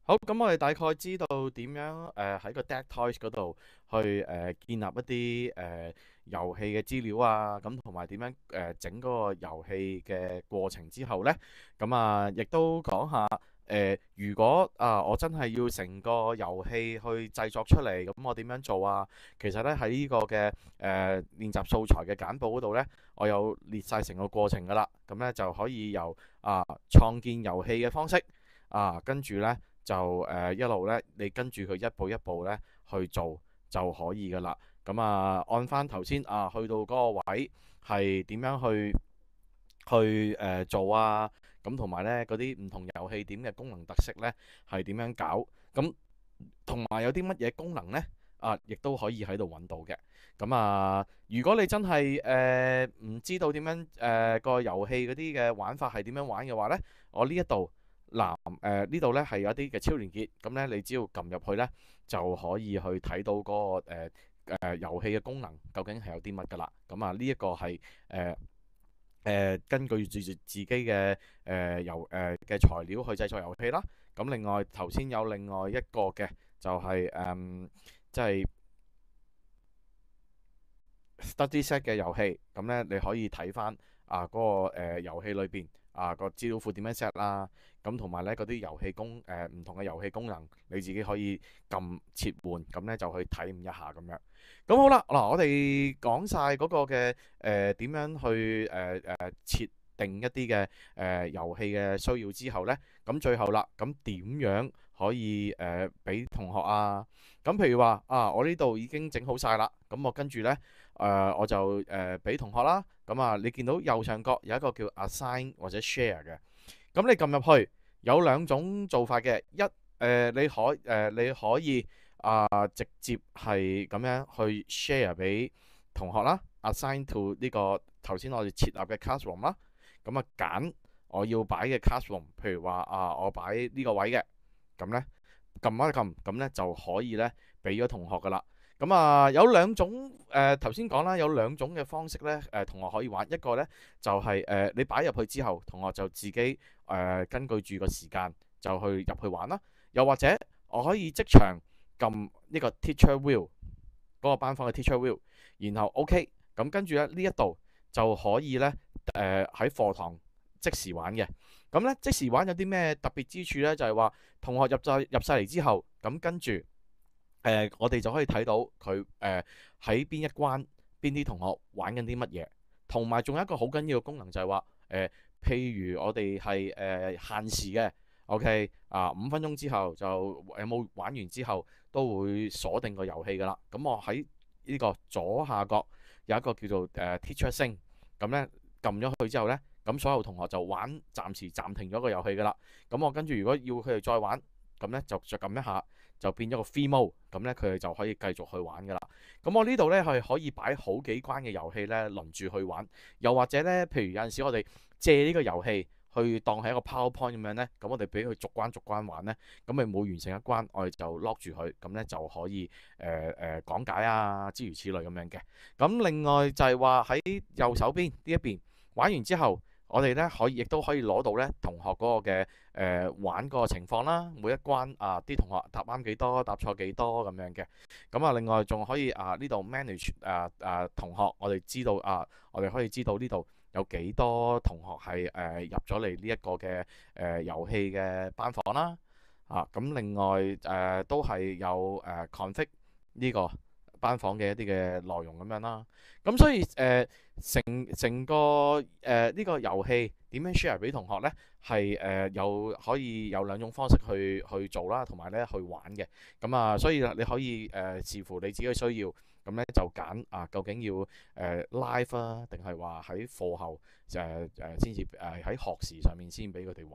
好，咁我哋大概知道點樣喺個 Deck Toys 嗰度去建立一啲遊戲嘅資料啊，咁同埋點樣整嗰個遊戲嘅過程之後呢，咁亦都講下如果我真係要成個遊戲去製作出嚟，咁我點樣做啊？其實呢，喺呢個嘅練習素材嘅簡報嗰度呢，我有列晒成個過程噶啦，咁呢就可以由創建遊戲嘅方式跟住呢。就一路咧，你跟住佢一步一步咧去做就可以噶啦。咁按翻頭先去到嗰個位係點樣去做啊？咁同埋咧嗰啲唔同遊戲點嘅功能特色咧係點樣搞？咁同埋有啲乜嘢功能咧亦都可以喺度揾到嘅。咁如果你真係唔知道點樣個遊戲嗰啲嘅玩法係點樣玩嘅話咧，我呢一度。嗱，呢度咧係有一啲嘅超連結，咁咧你只要撳入去咧就可以去睇到嗰個遊戲嘅功能究竟係有啲乜噶啦。咁呢一個係根據住自己嘅嘅材料去製作遊戲啦。咁另外頭先有另外一個嘅就係即係 study set 嘅遊戲，咁咧你可以睇翻嗰個遊戲裏邊個資料庫點樣 set 啦，咁同埋咧嗰啲遊戲唔同嘅遊戲功能，你自己可以撳切換，咁咧就去體驗一下咁樣。咁好啦，嗱我哋講晒嗰個嘅點樣去設定一啲嘅遊戲嘅需要之後咧，咁最後啦，咁點樣可以俾同學啊？咁譬如話我呢度已經整好晒啦，咁我跟住呢，我就俾同學啦。咁你見到右上角有一個叫 Assign 或者 Share 嘅，咁你撳入去有兩種做法嘅。你可以直接係咁樣去 share 俾同學啦，assign to 呢個頭先我哋設立嘅 classroom 啦。咁揀我要擺嘅 classroom，譬如話我擺呢個位嘅，咁呢。撳一撳，咁咧就可以咧俾咗同學噶啦。咁有兩種頭先講啦，有兩種嘅方式咧同學可以玩。一個咧就係你擺入去之後，同學就自己根據住個時間就去入去玩啦。又或者我可以即場撳呢個 teacher wheel 嗰個班房嘅 teacher wheel，然後 OK，咁跟住咧呢一度就可以咧喺課堂即時玩嘅。咁咧即時玩有啲咩特別之處咧？就係話同學入晒嚟之後，咁跟住我哋就可以睇到佢喺邊一關邊啲同學玩緊啲乜嘢，同埋仲有一個好緊要嘅功能就係話譬如我哋係限時嘅，OK 5分鐘之後就有冇玩完之後都會鎖定個遊戲噶啦。咁我喺呢個左下角有一個叫做Teacher Sync，咁咧撳咗去之後咧。咁所有同學就暫時暫停咗個遊戲噶啦。咁我跟住如果要佢哋再玩，咁呢就再撳一下，就變咗個 free mode。咁呢，佢哋就可以繼續去玩噶啦。咁我呢度呢，係可以擺好幾關嘅遊戲呢輪住去玩。又或者呢，譬如有陣時我哋借呢個遊戲去當係一個 PowerPoint 咁樣呢，咁我哋俾佢逐關逐關玩呢，咁咪每完成一關，我哋就 lock 住佢，咁呢就可以講解諸如此類咁樣嘅。咁另外就係話喺右手邊呢一邊玩完之後。我哋咧亦都可以攞到咧同學嗰個嘅玩嗰個情況啦，每一關啲同學答啱幾多，答錯幾多咁樣嘅。咁另外仲可以呢度 manage 同學，我哋知道我哋可以知道呢度有幾多同學係入咗嚟呢一個嘅遊戲嘅班房啦。咁另外都係有config 呢個班房嘅一啲嘅內容咁樣啦。咁所以成個呢個遊戲點樣 share 俾同學呢？係可以有兩種方式去做啦，同埋咧去玩嘅。咁所以你可以視乎你自己嘅需要，咁咧就揀究竟要live定係話喺課後先至喺學時上面先俾佢哋玩。